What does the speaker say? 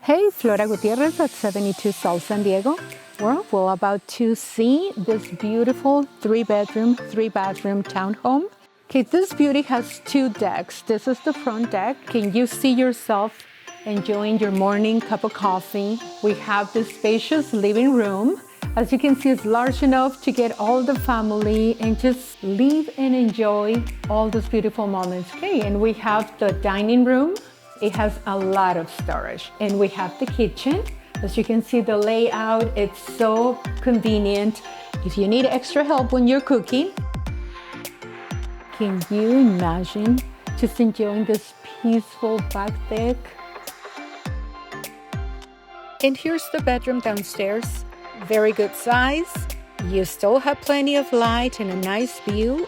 Hey, Flora Gutierrez at 72 South San Diego. We're about to see this beautiful 3-bedroom, 3-bathroom townhome. Okay, this beauty has 2 decks. This is the front deck. Can you see yourself enjoying your morning cup of coffee? We have this spacious living room. As you can see, it's large enough to get all the family and just live and enjoy all those beautiful moments. Okay, and we have the dining room. It has a lot of storage. And we have the kitchen. As you can see, the layout, it's so convenient. If you need extra help when you're cooking, can you imagine just enjoying this peaceful back deck? And here's the bedroom downstairs. Very good size. You still have plenty of light and a nice view